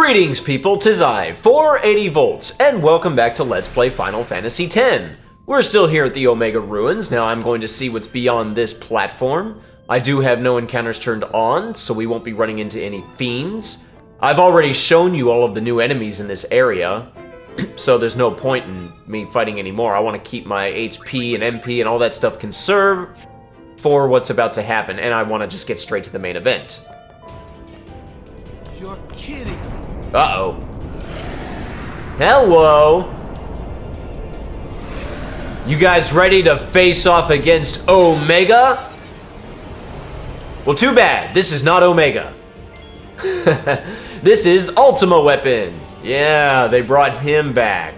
Greetings people, 'tis I, 480 volts, and welcome back to Let's Play Final Fantasy X. We're still here at the Omega Ruins. Now I'm going to see what's beyond this platform. I do have no encounters turned on, so we won't be running into any fiends. I've already shown you all of the new enemies in this area, so there's no point in me fighting anymore. I want to keep my HP and MP and all that stuff conserved for what's about to happen, and I want to just get straight to the main event. You're kidding me. Uh-oh. Hello. You guys ready to face off against Omega? Well, too bad. This is not Omega. This is Ultima Weapon. Yeah, they brought him back.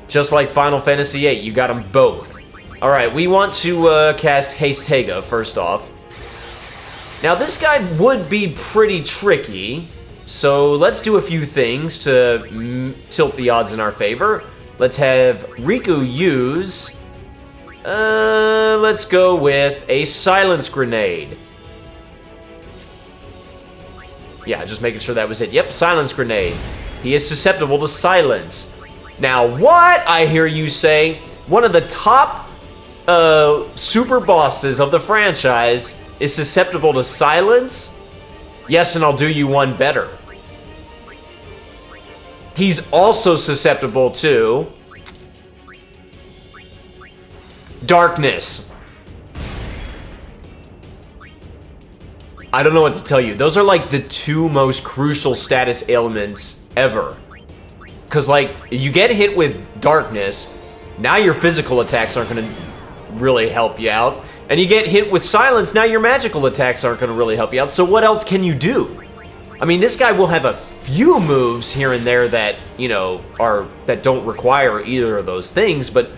Just like Final Fantasy VIII, you got them both. Alright, we want to cast HEDGEHOG first off. Now, this guy would be pretty tricky, so let's do a few things to tilt the odds in our favor. Let's have Riku use... let's go with a silence grenade. Yeah, just making sure that was it. Yep, silence grenade. He is susceptible to silence. Now, what I hear you say, one of the top super bosses of the franchise is susceptible to silence? Yes, and I'll do you one better. He's also susceptible to darkness. I don't know what to tell you. Those are like the two most crucial status ailments ever. Because like, you get hit with darkness, now your physical attacks aren't going to really help you out. And you get hit with silence, now your magical attacks aren't going to really help you out. So what else can you do? I mean, this guy will have a few moves here and there that, you know, that don't require either of those things, but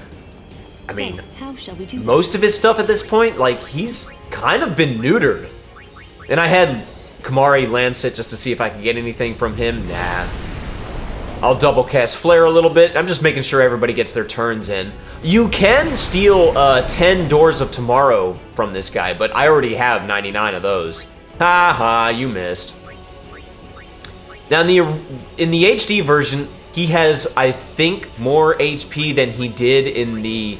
I mean, how shall we do most of his stuff at this point, like, he's kind of been neutered. And I had Kamari Lancet just to see if I could get anything from him. Nah. I'll double cast Flare a little bit. I'm just making sure everybody gets their turns in. You can steal 10 Doors of Tomorrow from this guy, but I already have 99 of those. Ha ha, you missed. Now in the HD version, he has, I think, more HP than he did in the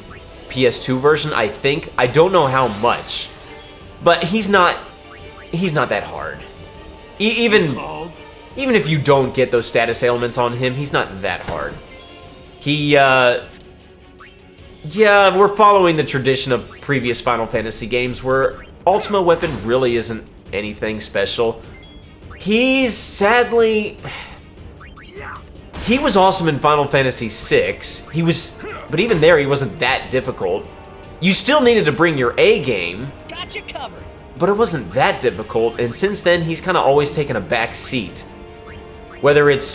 PS2 version, I think. I don't know how much, but he's not that hard. Even if you don't get those status ailments on him, he's not that hard. Yeah, we're following the tradition of previous Final Fantasy games where Ultima Weapon really isn't anything special. He's sadly... He was awesome in Final Fantasy VI. But even there, he wasn't that difficult. You still needed to bring your A game. Got you covered. But it wasn't that difficult, and since then, he's kind of always taken a back seat. Whether it's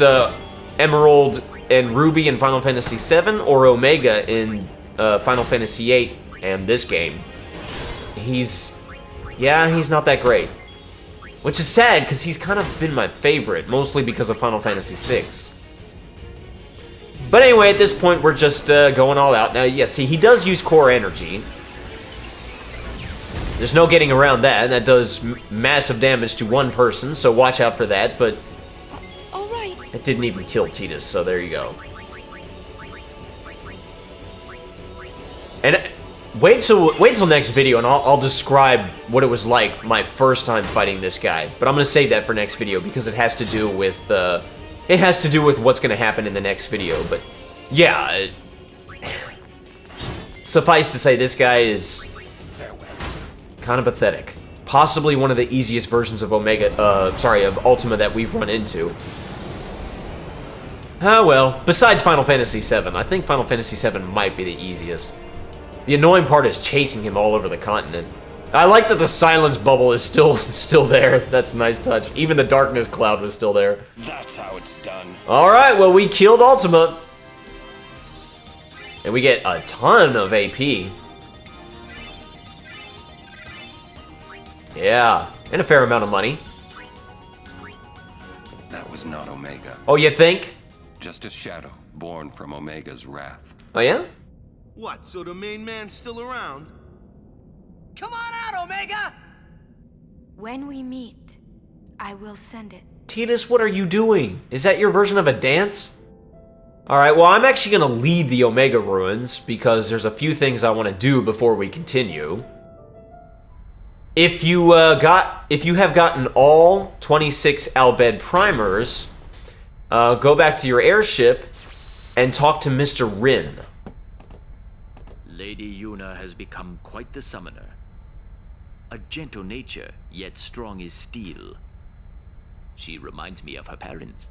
Emerald and Ruby in Final Fantasy VII, or Omega in Final Fantasy VIII and this game. He's not that great. Which is sad, because he's kind of been my favorite, mostly because of Final Fantasy VI. But anyway, at this point, we're just going all out. Now, yeah, see, he does use core energy. There's no getting around that, and that does massive damage to one person, so watch out for that, but... Alright. It didn't even kill Tidus, so there you go. And wait till next video, and I'll describe what it was like my first time fighting this guy. But I'm gonna save that for next video, because it has to do with, what's gonna happen in the next video, but... Yeah, suffice to say, this guy is... kind of pathetic. Possibly one of the easiest versions of of Ultima that we've run into. Ah, well, besides Final Fantasy VII, I think Final Fantasy VII might be the easiest. The annoying part is chasing him all over the continent. I like that the silence bubble is still there. That's a nice touch. Even the darkness cloud was still there. That's how it's done. Alright, well, we killed Ultima. And we get a ton of AP. Yeah, and a fair amount of money. That was not Omega. Oh, you think? Just a shadow born from Omega's wrath. Oh, yeah? What, so the main man's still around? Come on out, Omega! When we meet, I will send it. Tidus, what are you doing? Is that your version of a dance? Alright, well, I'm actually going to leave the Omega Ruins because there's a few things I want to do before we continue. If you have gotten all 26 Albed primers, go back to your airship and talk to Mr. Rin. Lady Yuna has become quite the summoner. A gentle nature, yet strong as steel. She reminds me of her parents.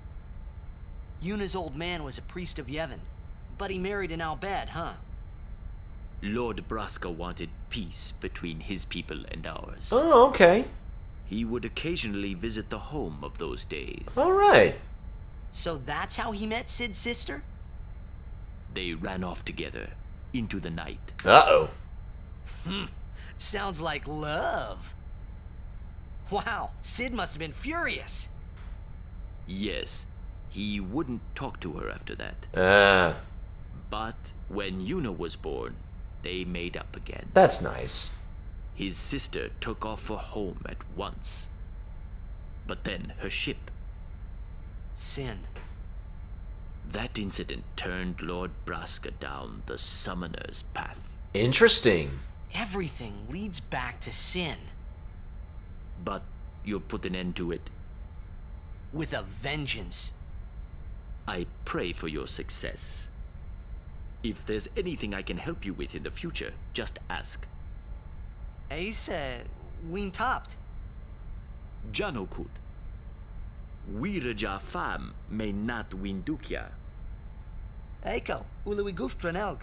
Yuna's old man was a priest of Yevon, but he married an Albed, huh? Lord Braska wanted peace between his people and ours. Oh, okay. He would occasionally visit the home of those days. Alright. So that's how he met Sid's sister? They ran off together, into the night. Uh-oh. Sounds like love. Wow, Sid must have been furious. Yes, he wouldn't talk to her after that. But when Yuna was born, they made up again. That's nice. His sister took off for home at once. But then her ship. Sin. That incident turned Lord Braska down the summoner's path. Interesting. Everything leads back to Sin. But you'll put an end to it. With a vengeance. I pray for your success. If there's anything I can help you with in the future, just ask. Ace, ween topped. Janokut. Wiraja fam may not windukya. Eiko, uluwi gooftranelg.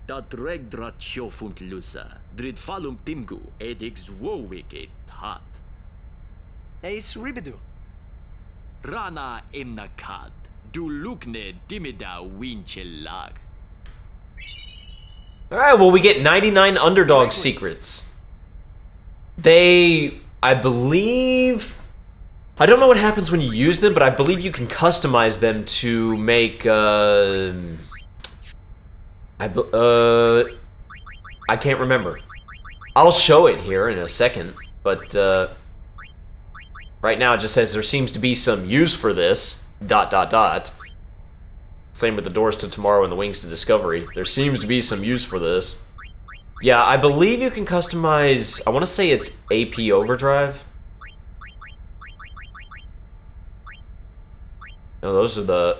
Dat regdrat sjofunt lusa, drid falum timgu, edix wowik et hat. Ace ribidu. Rana emnakad, du lukne dimida winchelag. Alright, well, we get 99 underdog secrets. I believe... I don't know what happens when you use them, but I believe you can customize them to make, I can't remember. I'll show it here in a second, but, right now it just says there seems to be some use for this, ... Same with the Doors to Tomorrow and the Wings to Discovery. There seems to be some use for this. Yeah, I believe you can customize, I want to say it's AP Overdrive. No, those are the...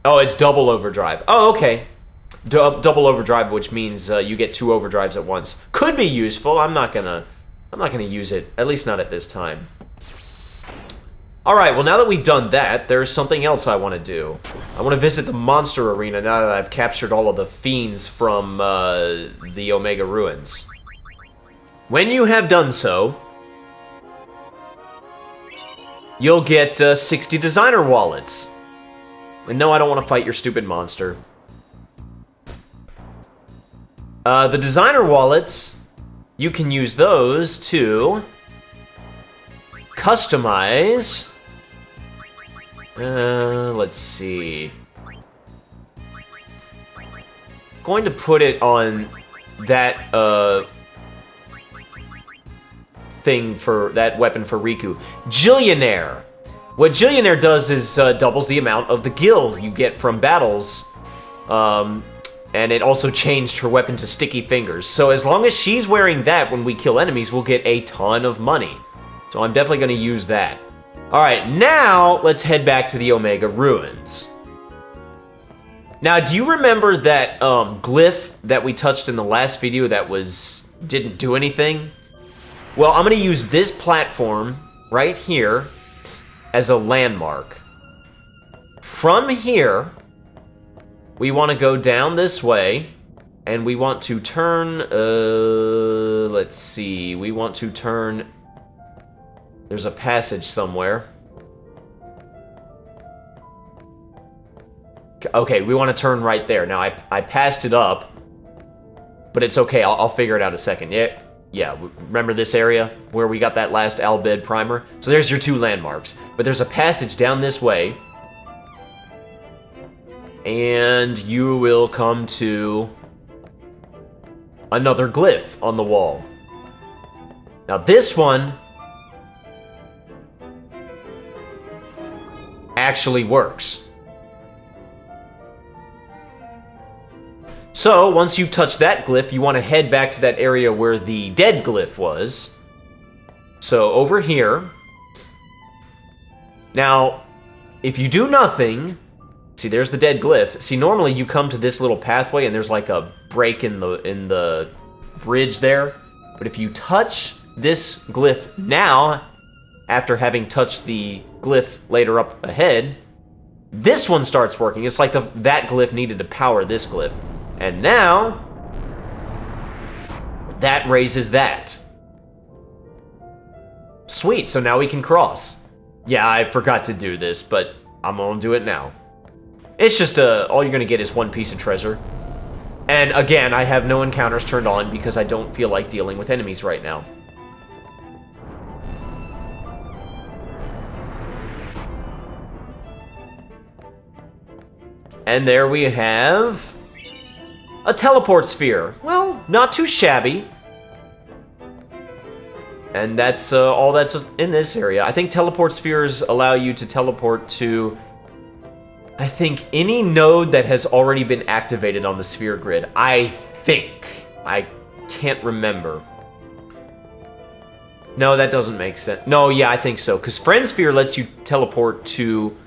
Oh, it's double overdrive. Oh, okay. Double overdrive, which means you get 2 overdrives at once. Could be useful. I'm not gonna use it, at least not at this time. Alright, well, now that we've done that, there's something else I want to do. I want to visit the monster arena now that I've captured all of the fiends from the Omega Ruins. When you have done so, you'll get 60 designer wallets. And no, I don't want to fight your stupid monster. The designer wallets, you can use those to customize... let's see. Going to put it on that, thing for that weapon for Riku. Jillionaire. What Jillionaire does is doubles the amount of the gil you get from battles. And it also changed her weapon to Sticky Fingers. So as long as she's wearing that when we kill enemies, we'll get a ton of money. So I'm definitely going to use that. Alright, now let's head back to the Omega Ruins. Now, do you remember that glyph that we touched in the last video that didn't do anything? Well, I'm going to use this platform right here as a landmark. From here, we want to go down this way, and we want to turn, let's see, we want to turn, there's a passage somewhere. Okay, we want to turn right there. Now, I passed it up, but it's okay, I'll figure it out in a second. Yeah, remember this area where we got that last Albed primer? So there's your 2 landmarks. But there's a passage down this way, and you will come to another glyph on the wall. Now this one actually works. So, once you've touched that glyph, you want to head back to that area where the dead glyph was. So, over here. Now, if you do nothing... See, there's the dead glyph. See, normally you come to this little pathway and there's like a break in the bridge there. But if you touch this glyph now, after having touched the glyph later up ahead, this one starts working. It's like that glyph needed to power this glyph. And now, that raises that. Sweet, so now we can cross. Yeah, I forgot to do this, but I'm gonna do it now. It's just, all you're gonna get is one piece of treasure. And again, I have no encounters turned on because I don't feel like dealing with enemies right now. And there we have a teleport sphere. Well, not too shabby. And that's all that's in this area. I think teleport spheres allow you to teleport to, I think, any node that has already been activated on the sphere grid. I think. I can't remember. No, that doesn't make sense. No, yeah, I think so. Because Friend Sphere lets you teleport to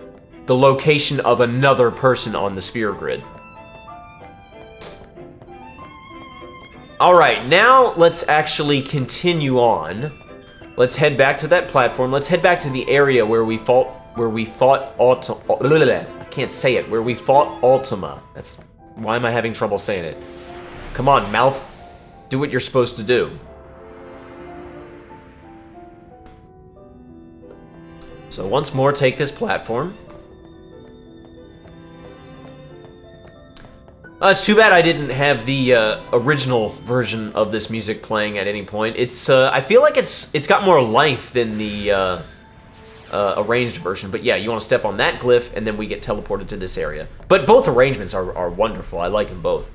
the location of another person on the sphere grid. Alright, now let's actually continue on. Let's head back to that platform. Let's head back to the area where we fought Ultima. I can't say it. Where we fought Ultima. That's why am I having trouble saying it? Come on, mouth. Do what you're supposed to do. So once more, take this platform. It's too bad I didn't have the original version of this music playing at any point. It's I feel like it's got more life than the arranged version. But yeah, you want to step on that glyph, and then we get teleported to this area. But both arrangements are wonderful. I like them both.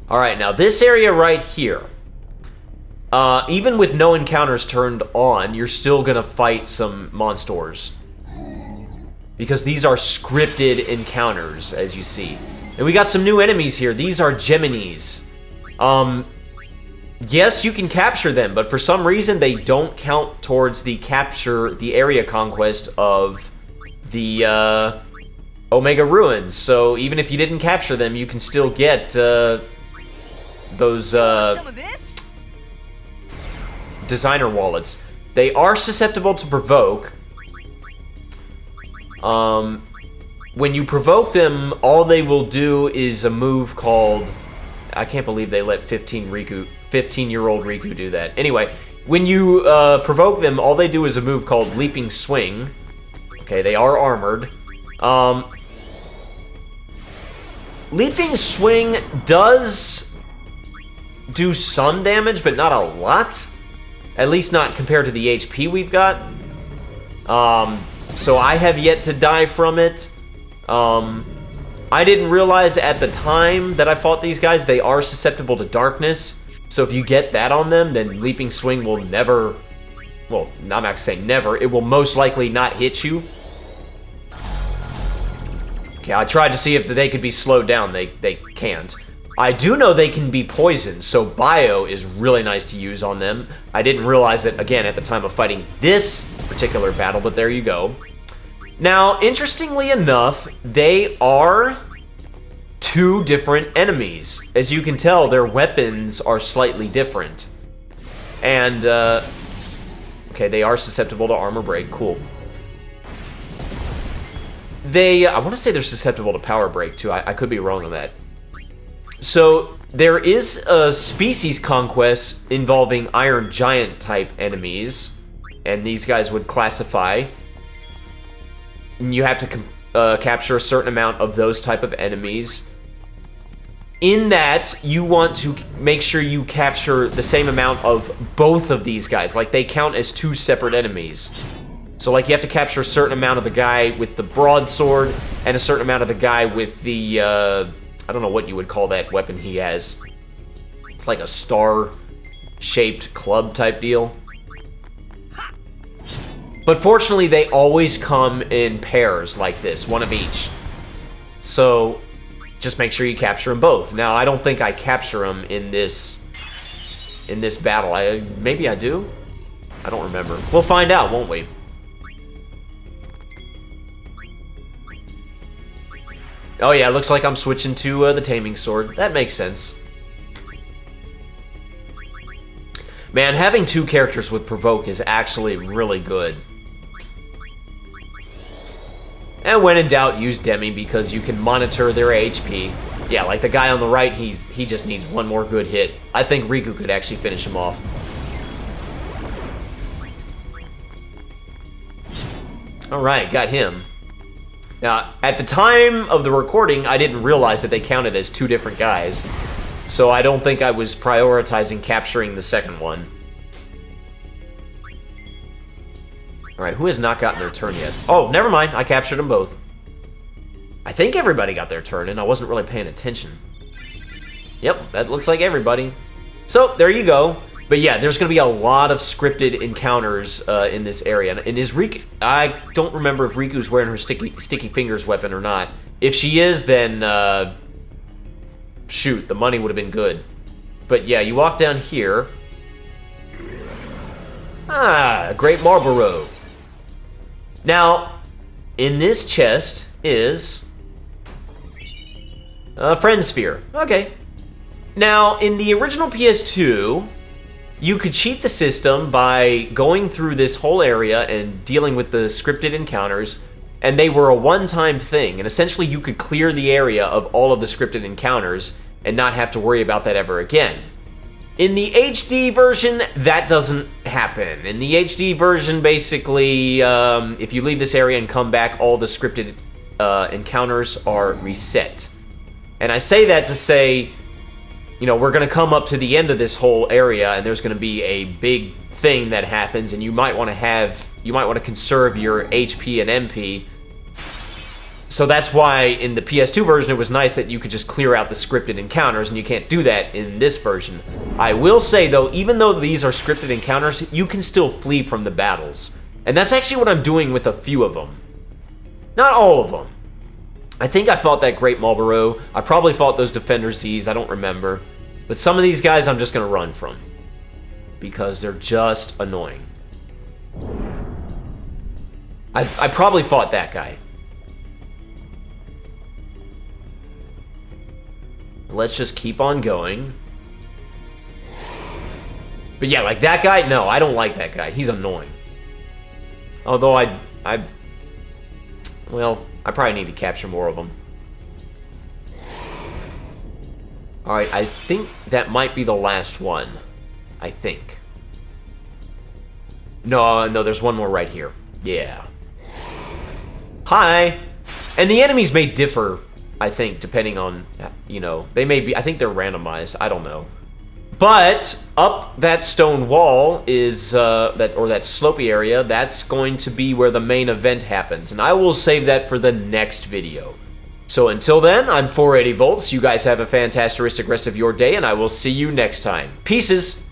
All right, now this area right here. Even with no encounters turned on, you're still gonna fight some monsters. Because these are scripted encounters, as you see. And we got some new enemies here. These are Geminis. Yes, you can capture them, but for some reason they don't count towards the area conquest of the Omega Ruins. So even if you didn't capture them, you can still get those Some of this? designer wallets. They are susceptible to provoke. When you provoke them, all they will do is a move called... I can't believe they let 15-year-old Riku do that. Anyway, when you provoke them, all they do is a move called Leaping Swing. Okay, they are armored. Leaping Swing does do some damage, but not a lot. At least not compared to the HP we've got. So I have yet to die from it. I didn't realize at the time that I fought these guys, they are susceptible to darkness. So if you get that on them, then Leaping Swing will never... Well, I'm not gonna say never. It will most likely not hit you. Okay, I tried to see if they could be slowed down. They can't. I do know they can be poisoned, so Bio is really nice to use on them. I didn't realize it, again, at the time of fighting this particular battle, but there you go. Now, interestingly enough, they are two different enemies. As you can tell, their weapons are slightly different. And, okay, they are susceptible to armor break. Cool. I want to say they're susceptible to power break, too. I could be wrong on that. So, there is a species conquest involving Iron Giant type enemies. And these guys would classify... You have to capture a certain amount of those type of enemies. In that, you want to make sure you capture the same amount of both of these guys. Like, they count as two separate enemies. So, like, you have to capture a certain amount of the guy with the broadsword and a certain amount of the guy with the, I don't know what you would call that weapon he has. It's like a star-shaped club type deal. But fortunately, they always come in pairs like this, one of each. So just make sure you capture them both. Now, I don't think I capture them in this battle. Maybe I do? I don't remember. We'll find out, won't we? Oh yeah, looks like I'm switching to the Taming Sword. That makes sense. Man, having 2 characters with Provoke is actually really good. And when in doubt, use Demi because you can monitor their HP. Yeah, like the guy on the right, he just needs one more good hit. I think Riku could actually finish him off. Alright, got him. Now, at the time of the recording, I didn't realize that they counted as 2 different guys. So I don't think I was prioritizing capturing the second one. Alright, who has not gotten their turn yet? Oh, never mind. I captured them both. I think everybody got their turn, and I wasn't really paying attention. Yep, that looks like everybody. So, there you go. But yeah, there's going to be a lot of scripted encounters in this area. And is Riku... I don't remember if Riku's wearing her sticky fingers weapon or not. If she is, then... shoot, the money would have been good. But yeah, you walk down here. Ah, Great Marlborough. Now, in this chest is... a Friend Sphere. Okay. Now, in the original PS2... you could cheat the system by going through this whole area and dealing with the scripted encounters, and they were a one-time thing, and essentially you could clear the area of all of the scripted encounters and not have to worry about that ever again. In the HD version, that doesn't happen. In the HD version, basically, if you leave this area and come back, all the scripted encounters are reset. And I say that to say... you know, we're going to come up to the end of this whole area, and there's going to be a big thing that happens, and you might want to conserve your HP and MP. So that's why in the PS2 version, it was nice that you could just clear out the scripted encounters, and you can't do that in this version. I will say, though, even though these are scripted encounters, you can still flee from the battles. And that's actually what I'm doing with a few of them. Not all of them. I think I fought that Great Marlborough. I probably fought those Defender Z's. I don't remember. But some of these guys I'm just going to run from. Because they're just annoying. I probably fought that guy. Let's just keep on going. But yeah, like that guy, no, I don't like that guy. He's annoying. Although well, I probably need to capture more of them. Alright, I think that might be the last one. I think. No, there's one more right here. Yeah. Hi! And the enemies may differ, I think, depending on, you know, they may be, I think they're randomized, I don't know. But, up that stone wall is, that slopey area, that's going to be where the main event happens. And I will save that for the next video. So until then, I'm 480 volts, you guys have a fantastic rest of your day, and I will see you next time. Pieces!